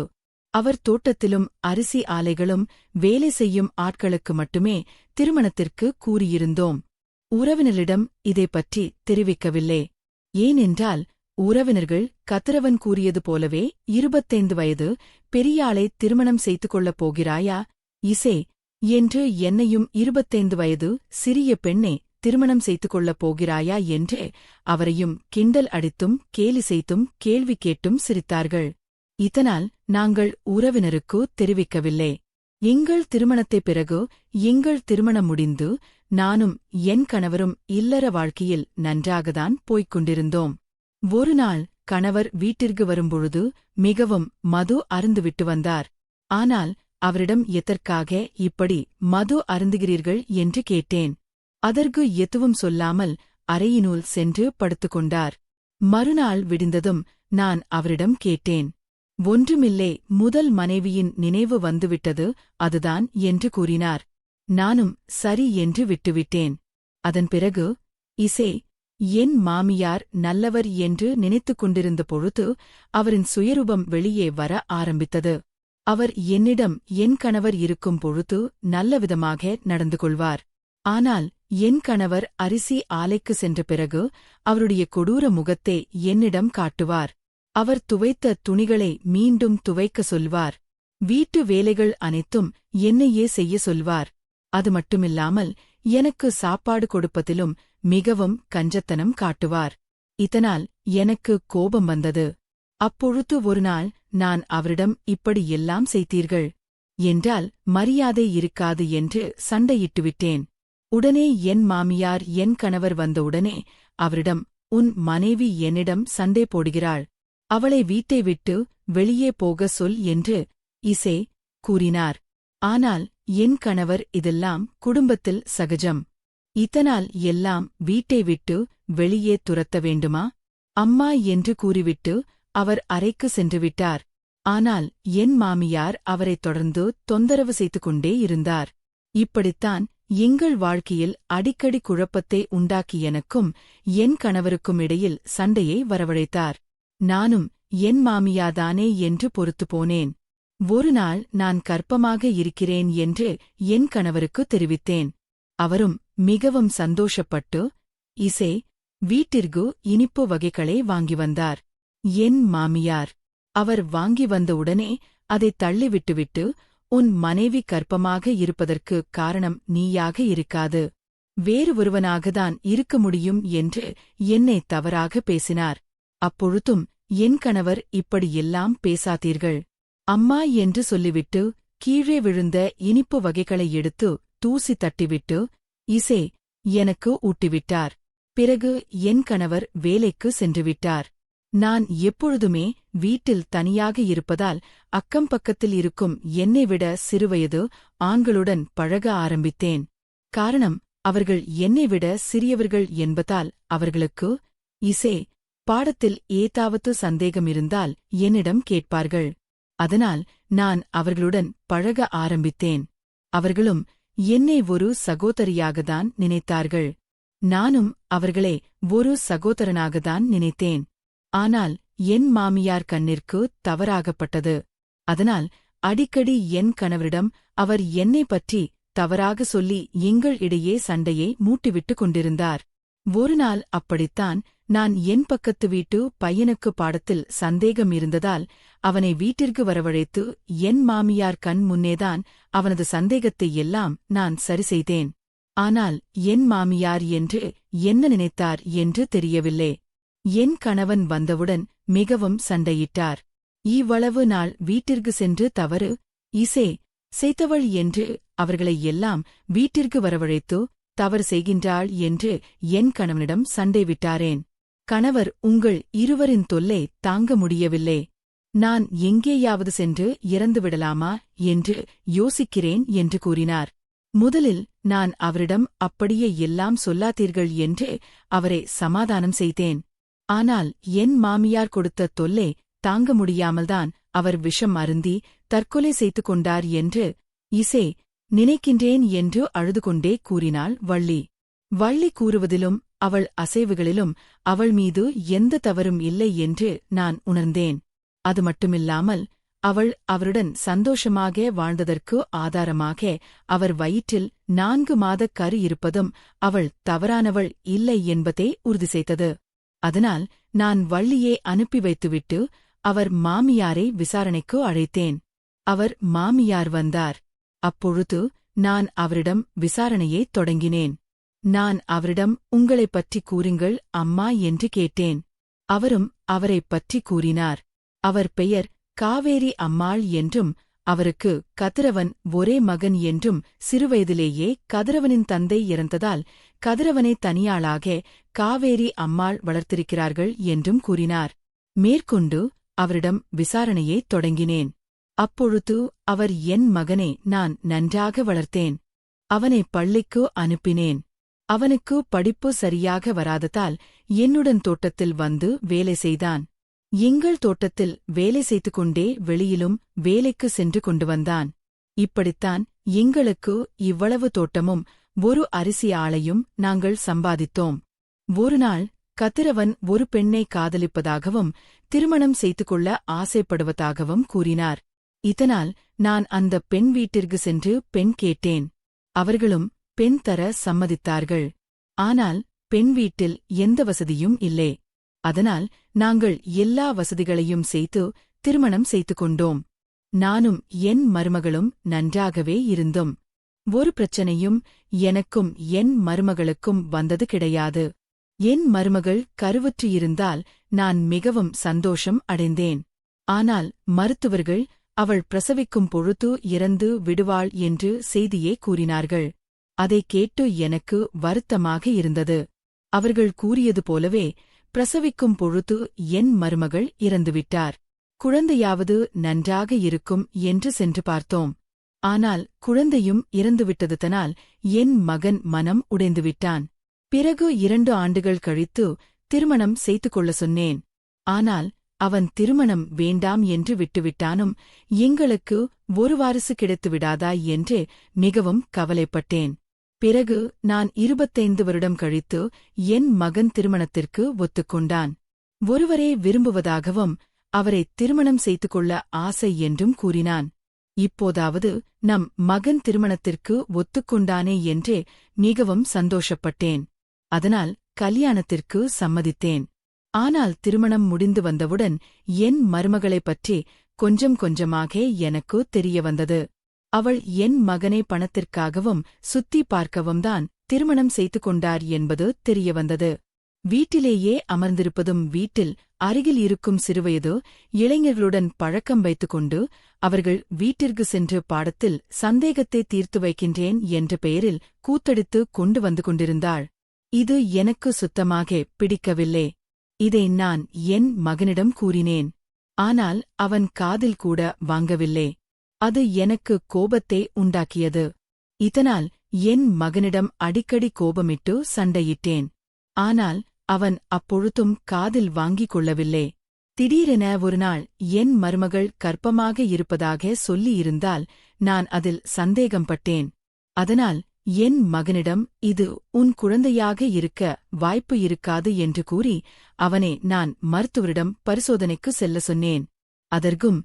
அவர் தோட்டத்திலும் அரிசி ஆலைகளும் வேலை செய்யும் ஆட்களுக்கு மட்டுமே திருமணத்திற்கு கூறியிருந்தோம். உறவினரிடம் இதை பற்றி தெரிவிக்கவில்லை. ஏனென்றால் உறவினர்கள் கதிரவன் கூறியது போலவே 25 வயது பெரியாளை திருமணம் செய்து கொள்ளப் போகிறாயா இசே என்று என்னையும் 25 வயது சிறிய பெண்ணை திருமணம் செய்து கொள்ளப் போகிறாயா என்று அவரையும் கிண்டல் அடித்தும் கேலி செய்தும் கேள்வி கேட்டும் சிரித்தார்கள். இதனால் நாங்கள் உறவினருக்கு தெரிவிக்கவில்லை. எங்கள் திருமணத்தைப் பிறகு எங்கள் திருமணம் முடிந்து நானும் என் கணவரும் இல்லற வாழ்க்கையில் நன்றாகத்தான் போய்க் கொண்டிருந்தோம். ஒருநாள் கணவர் வீட்டிற்கு வரும்பொழுது மிகவும் மது அருந்துவிட்டு வந்தார். ஆனால் அவரிடம் எதற்காக இப்படி மது அருந்துகிறீர்கள் என்று கேட்டேன். அதற்கு எதுவும் சொல்லாமல் அறையினுள் சென்று படுத்துக்கொண்டார். மறுநாள் விடிந்ததும் நான் அவரிடம் கேட்டேன். ஒன்றுமில்லை, முதல் மனைவியின் நினைவு வந்துவிட்டது, அதுதான் என்று கூறினார். நானும் சரி என்று விட்டுவிட்டேன். அதன் பிறகு, இசே, என் மாமியார் நல்லவர் என்று நினைத்துக் கொண்டிருந்த பொழுது அவரின் சுயரூபம் வெளியே வர ஆரம்பித்தது. அவர் என்னிடம் என் கணவர் இருக்கும் பொழுது நல்லவிதமாக நடந்து கொள்வார். ஆனால் என் கணவர் அரிசி ஆலைக்கு சென்ற பிறகு அவருடைய கொடூர முகத்தை என்னிடம் காட்டுவார். அவர் துவைத்த துணிகளை மீண்டும் துவைக்க சொல்வார். வீட்டு வேலைகள் அனைத்தும் என்னையே செய்ய சொல்வார். அது மட்டுமில்லாமல் எனக்கு சாப்பாடு கொடுப்பதிலும் மிகவும் கஞ்சத்தனம் காட்டுவார். இதனால் எனக்கு கோபம் வந்தது. அப்பொழுது ஒருநாள் நான் அவரிடம் இப்படி எல்லாம் செய்தீர்கள் என்றால் மரியாதை இருக்காது என்று சண்டையிட்டுவிட்டேன். உடனே என் மாமியார் என் கணவர் வந்தவுடனே அவரிடம், உன் மனைவி என்னிடம் சண்டை போடுகிறாள், அவளை வீட்டை விட்டு வெளியே போக சொல் என்று இசே கூறினார். ஆனால் என் கணவர் இதெல்லாம் குடும்பத்தில் சகஜம், இதனால் எல்லாம் வீட்டை விட்டு வெளியே துரத்த வேண்டுமா அம்மா என்று கூறிவிட்டு அவர் அறைக்கு சென்றுவிட்டார். ஆனால் என் மாமியார் அவரைத் தொடர்ந்து தொந்தரவு செய்து கொண்டே இருந்தார். இப்படித்தான் எங்கள் வாழ்க்கையில் அடிக்கடி குழப்பத்தை உண்டாக்கி எனக்கும் என் கணவருக்கும் இடையில் சண்டையை வரவழைத்தார். நானும் என் மாமியாதானே என்று பொறுத்து போனேன். ஒருநாள் நான் கர்ப்பமாக இருக்கிறேன் என்று என் கணவருக்கு தெரிவித்தேன். அவரும் மிகவும் சந்தோஷப்பட்டு இசே வீட்டிற்கு இனிப்பு வகைகளை வாங்கி வந்தார். என் மாமியார் அவர் வாங்கி வந்தவுடனே அதை தள்ளிவிட்டுவிட்டு, உன் மனைவி கர்ப்பமாக இருப்பதற்கு காரணம் நீயாக இருக்காது, வேறு ஒருவனாகத்தான் இருக்க முடியும் என்று என்னை தவறாக பேசினார். அப்பொழுதும் என் கணவர் இப்படியெல்லாம் பேசாதீர்கள் அம்மா என்று சொல்லிவிட்டு கீழே விழுந்த இனிப்பு வகைகளை எடுத்து தூசி தட்டிவிட்டு இசே எனக்கு ஊட்டிவிட்டார். பிறகு என் கணவர் வேலைக்கு சென்றுவிட்டார். நான் எப்பொழுதுமே வீட்டில் தனியாக இருப்பதால் அக்கம் பக்கத்தில் இருக்கும் என்னை விட சிறுவயது ஆண்களுடன் பழக ஆரம்பித்தேன். காரணம், அவர்கள் என்னை விட சிறியவர்கள் என்பதால் அவர்களுக்கு இசே பாடத்தில் ஏதாவது சந்தேகம் இருந்தால் என்னிடம் கேட்பார்கள். அதனால் நான் அவர்களுடன் பழக ஆரம்பித்தேன். அவர்களும் என்னை ஒரு சகோதரியாகத்தான் நினைத்தார்கள். நானும் அவர்களை ஒரு சகோதரனாகத்தான் நினைத்தேன். ஆனால் என் மாமியார் கண்ணிற்கு தவறாகப்பட்டது. அதனால் அடிக்கடி என் கணவரிடம் அவர் என்னை பற்றி தவறாக சொல்லி எங்கள் இடையே சண்டையை மூட்டிவிட்டுக் கொண்டிருந்தார். ஒருநாள் அப்படித்தான் நான் என் பக்கத்து வீட்டு பையனுக்கு பாடத்தில் சந்தேகம் இருந்ததால் அவனை வீட்டிற்கு வரவழைத்து என் மாமியார் கண் முன்னேதான் அவனது சந்தேகத்தை எல்லாம் நான் சரி செய்தேன். ஆனால் என் மாமியார் என்று என்ன நினைத்தார் என்று தெரியவில்லை. என் கணவன் வந்தவுடன் மிகவும் சண்டையிட்டார். இவ்வளவு நாள் வீட்டிற்கு சென்று தவறு இசே செய்தவள் என்று அவர்களை எல்லாம் வீட்டிற்கு வரவழைத்து தவறு செய்கின்றாள் என்று என் கணவனிடம் சண்டை விட்டாரேன். கணவர், உங்கள் இருவரின் தொல்லை தாங்க முடியவில்லை, நான் எங்கேயாவது சென்று இறந்துவிடலாமா என்று யோசிக்கிறேன் என்று கூறினார். முதலில் நான் அவரிடம் அப்படியே எல்லாம் சொல்லாதீர்கள் என்று அவரை சமாதானம் செய்தேன். ஆனால் என் மாமியார் கொடுத்த தொல்லை தாங்க முடியாமல்தான் அவர் விஷம் அருந்தி தற்கொலை செய்து கொண்டார் என்று இசே நினைக்கின்றேன் என்று அழுதுகொண்டே கூறினாள் வள்ளி. வள்ளி கூறுவதிலும் அவள் அசைவுகளிலும் அவள் மீது எந்த தவறும் இல்லை என்று நான் உணர்ந்தேன். அது மட்டுமில்லாமல் அவள் அவருடன் சந்தோஷமாக வாழ்ந்ததற்கு ஆதாரமாக அவர் வயிற்றில் 4 மாதக் கரு இருப்பதும் அவள் தவறானவள் இல்லை என்பதே உறுதி செய்தது. அதனால் நான் வள்ளியை அனுப்பி வைத்துவிட்டு அவர் மாமியாரை விசாரணைக்கு அழைத்தேன். அவர் மாமியார் வந்தார். அப்பொழுது நான் அவரிடம் விசாரணையைத் தொடங்கினேன். நான் அவரிடம் உங்களைப் பற்றி கூறுங்கள் அம்மா என்று கேட்டேன். அவரும் அவரைப் பற்றி கூறினார். அவர் பெயர் காவேரி அம்மாள் என்றும் அவருக்கு கதிரவன் ஒரே மகன் என்றும் சிறுவயதிலேயே கதிரவனின் தந்தை இறந்ததால் கதிரவனை தனியாளாக காவேரி அம்மாள் வளர்த்திருக்கிறார்கள் என்றும் கூறினார். மேற்கொண்டு அவரிடம் விசாரணையைத் தொடங்கினேன். அப்பொழுது அவர் என் மகனை நான் நன்றாக வளர்த்தேன். அவனை பள்ளிக்கு அனுப்பினேன். அவனுக்கு படிப்பு சரியாக வராததால் என்னுடன் தோட்டத்தில் வந்து வேலை செய்தான். எங்கள் தோட்டத்தில் வேலை செய்து கொண்டே வெளியிலும் வேலைக்கு சென்று கொண்டு வந்தான். இப்படித்தான் எங்களுக்கு இவ்வளவு தோட்டமும் ஒரு அரிசி ஆலையும் நாங்கள் சம்பாதித்தோம். ஒருநாள் கதிரவன் ஒரு பெண்ணை காதலிப்பதாகவும் திருமணம் செய்து கொள்ள ஆசைப்படுவதாகவும் கூறினார். இதனால் நான் அந்த பெண் வீட்டிற்கு சென்று பெண் கேட்டேன். அவர்களும் பெண் தர சம்மதித்தார்கள். ஆனால் பெண் வீட்டில் எந்த வசதியும் இல்லை. அதனால் நாங்கள் எல்லா வசதிகளையும் செய்து திருமணம் செய்து கொண்டோம். நானும் என் மருமகளும் நன்றாகவே இருந்தோம். ஒரு பிரச்சனையும் எனக்கும் என் மருமகளுக்கும் வந்தது கிடையாது. என் மருமகள் கருவுற்று இருந்தால் நான் மிகவும் சந்தோஷம் அடைந்தேன். ஆனால் மருத்துவர்கள் அவள் பிரசவிக்கும் பொழுது இறந்து விடுவாள் என்று செய்தியே கூறினார்கள். அதைக் கேட்டு எனக்கு வருத்தமாக இருந்தது. அவர்கள் கூறியது போலவே பிரசவிக்கும் பொழுது என் மருமகள் இறந்துவிட்டார். குழந்தையாவது நன்றாக இருக்கும் என்று சென்று பார்த்தோம். ஆனால் குழந்தையும் இறந்துவிட்டதனால் என் மகன் மனம் உடைந்துவிட்டான். பிறகு 2 ஆண்டுகள் கழித்து திருமணம் செய்து கொள்ள சொன்னேன். ஆனால் அவன் திருமணம் வேண்டாம் என்று விட்டுவிட்டானும் எங்களுக்கு ஒரு வாரிசு கிடைத்துவிடாதா என்று மிகவும் கவலைப்பட்டேன். பிறகு நான் 25 வருடம் கழித்து என் மகன் திருமணத்திற்கு ஒத்துக்கொண்டான். ஒருவரே விரும்புவதாகவும் அவரை திருமணம் செய்து கொள்ள ஆசை என்றும் கூறினான். இப்போதாவது நம் மகன் திருமணத்திற்கு ஒத்துக்கொண்டானே என்று மிகவும் சந்தோஷப்பட்டேன். அதனால் கல்யாணத்திற்கு சம்மதித்தேன். ஆனால் திருமணம் முடிந்து வந்தவுடன் என் மருமகளைப் பற்றி கொஞ்சம் கொஞ்சமாக எனக்கு தெரிய வந்தது. அவள் என் மகனை பணத்திற்காகவும் சுத்தி பார்க்கவும் தான் திருமணம் செய்து கொண்டார் என்பது தெரியவந்தது. வீட்டிலேயே அமர்ந்திருப்பதும் வீட்டில் அருகில் இருக்கும் சிறுவயது இளைஞர்களுடன் பழக்கம் வைத்துக்கொண்டு அவர்கள் வீட்டிற்கு சென்று பாடத்தில் சந்தேகத்தை தீர்த்து வைக்கின்றேன் என்ற பெயரில் கூத்தடித்து கொண்டு வந்து கொண்டிருந்தாள். இது எனக்கு சுத்தமாக பிடிக்கவில்லை. இதை நான் என் மகனிடம் கூறினேன். ஆனால் அவன் காதில் கூட வாங்கவில்லை. அது எனக்கு கோபத்தை உண்டாக்கியது. இதனால் என் மகனிடம் அடிக்கடி கோபமிட்டு சண்டையிட்டேன். ஆனால் அவன் அப்பொழுதும் காதில் வாங்கிக் கொள்ளவில்லை. திடீரென ஒருநாள் என் மருமகள் கர்ப்பமாக இருப்பதாக சொல்லியிருந்தால் நான் அதில் சந்தேகம்பட்டேன். அதனால் என் மகனிடம் இது உன் குழந்தையாக இருக்க வாய்ப்பு இருக்காது என்று கூறி அவனை நான் மருத்துவரிடம் பரிசோதனைக்கு செல்ல சொன்னேன். அதற்கும்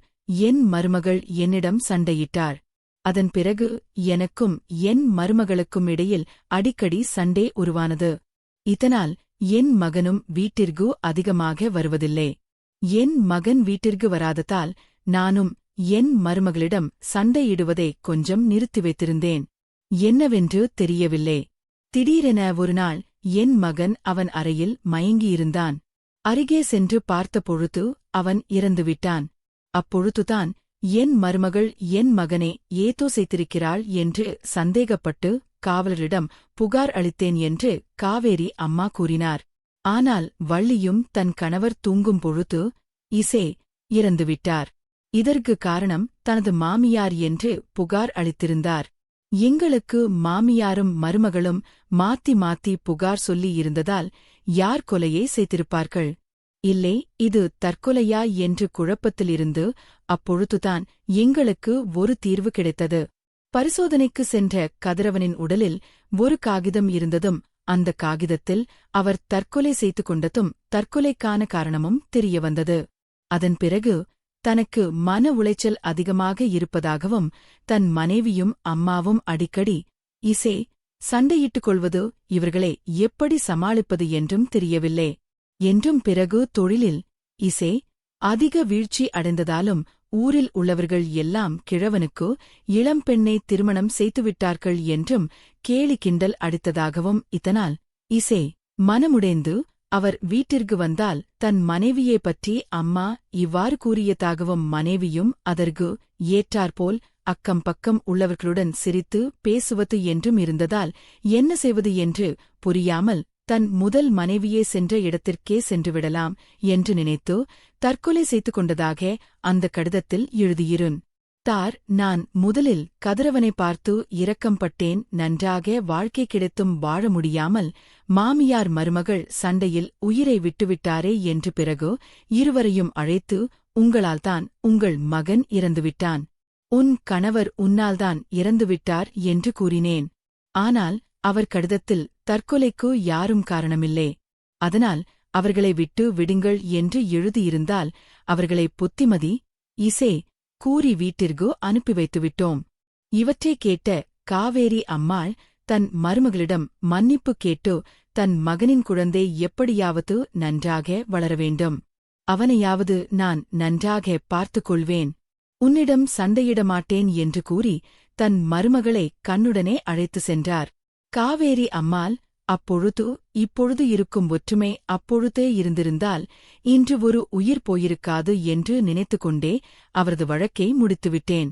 என் மருமகள் என்னிடம் சண்டையிட்டார். அதன் பிறகு எனக்கும் என் மருமகளுக்கும் இடையில் அடிக்கடி சண்டை உருவானது. இதனால் என் மகனும் வீட்டிற்கு அதிகமாக வருவதில்லை. என் மகன் வீட்டிற்கு வராததால் நானும் என் மருமகளிடம் சண்டையிடுவதை கொஞ்சம் நிறுத்தி வைத்திருந்தேன். என்னவென்று தெரியவில்லை. திடீரென ஒருநாள் என் மகன் அவன் அறையில் மயங்கியிருந்தான். அருகே சென்று பார்த்தபொழுது அவன் இறந்துவிட்டான். அப்பொழுதுதான் என் மருமகள் என் மகனை ஏதோ செய்திருக்கிறாள் என்று சந்தேகப்பட்டு காவலரிடம் புகார் அளித்தேன் என்று காவேரி அம்மா கூறினார். ஆனால் வள்ளியும் தன் கணவர் தூங்கும் பொழுது இசே இறந்துவிட்டார். இதற்கு காரணம் தனது மாமியார் என்று புகார் அளித்திருந்தார். எங்களுக்கு மாமியாரும் மருமகளும் மாத்தி மாத்தி புகார் சொல்லி இருந்ததால் யார் கொலையை செய்திருப்பார்கள்? இல்லை, இது தற்கொலையா என்று குழப்பத்திலிருந்து அப்பொழுதுதான் எங்களுக்கு ஒரு தீர்வு கிடைத்தது. பரிசோதனைக்கு சென்ற கதிரவனின் உடலில் ஒரு காகிதம் இருந்ததும் அந்த காகிதத்தில் அவர் தற்கொலை செய்து கொண்டதும் தற்கொலைக்கான காரணமும் தெரியவந்தது. அதன் பிறகு தனக்கு மன உளைச்சல் அதிகமாக இருப்பதாகவும் தன் மனைவியும் அம்மாவும் அடிக்கடி இசே சண்டையிட்டுக் கொள்வதோ இவர்களை எப்படி சமாளிப்பது என்றும் தெரியவில்லை என்றும் பிறகு தொழிலில் இசே அதிக வீழ்ச்சி அடைந்ததாலும் ஊரில் உள்ளவர்கள் எல்லாம் கிழவனுக்கு இளம்பெண்ணை திருமணம் செய்துவிட்டார்கள் என்றும் கேலி கிண்டல் அடித்ததாகவும் இதனால் இசே மனமுடைந்து அவர் வீட்டிற்கு வந்தால் தன் மனைவியை பற்றி அம்மா இவ்வாறு கூறியதாகவும் மனைவியும் அதற்கு ஏற்றாற்போல் அக்கம் பக்கம் உள்ளவர்களுடன் சிரித்து பேசுவது என்றும் இருந்ததால் என்ன செய்வது என்று புரியாமல் தன் முதல் மனைவியே சென்ற இடத்திற்கே சென்றுவிடலாம் என்று நினைத்து தற்கொலை செய்து கொண்டதாக அந்த கடிதத்தில் எழுதியிருன் தார் நான் முதலில் கதிரவனை பார்த்து இரக்கம்பட்டேன் நன்றாக வாழ்க்கை கிடைத்தும் வாழ முடியாமல் மாமியார் மருமகள் சண்டையில் உயிரை விட்டுவிட்டாரே என்று பிறகு இருவரையும் அழைத்து உங்களால்தான் உங்கள் மகன் இறந்துவிட்டான் உன் கணவர் உன்னால்தான் இறந்துவிட்டார் என்று கூறினேன் ஆனால் அவர் கடிதத்தில் தற்கொலைக்கு யாரும் காரணமில்லை அதனால் அவர்களை விட்டு விடுங்கள் என்று எழுதியிருந்தால் அவர்களை புத்திமதி இசே கூறி வீட்டிற்கு அனுப்பி வைத்துவிட்டோம் இவற்றைக் கேட்ட காவேரி அம்மாள் தன் மருமகளிடம் மன்னிப்பு கேட்டு தன் மகனின் குழந்தை எப்படியாவது நன்றாக வளர வேண்டும் அவனையாவது நான் நன்றாக பார்த்துக் கொள்வேன் உன்னிடம் சண்டையிட மாட்டேன் என்று கூறி தன் மருமகளை கண்ணுடனே அழைத்து சென்றார் காவேரி அம்மாள் அப்பொழுது இப்பொழுது இருக்கும் ஒற்றுமை அப்பொழுதே இருந்திருந்தால் இன்று ஒரு உயிர் போயிருக்காது என்று நினைத்துக்கொண்டே அவரது வழக்கை முடித்துவிட்டேன்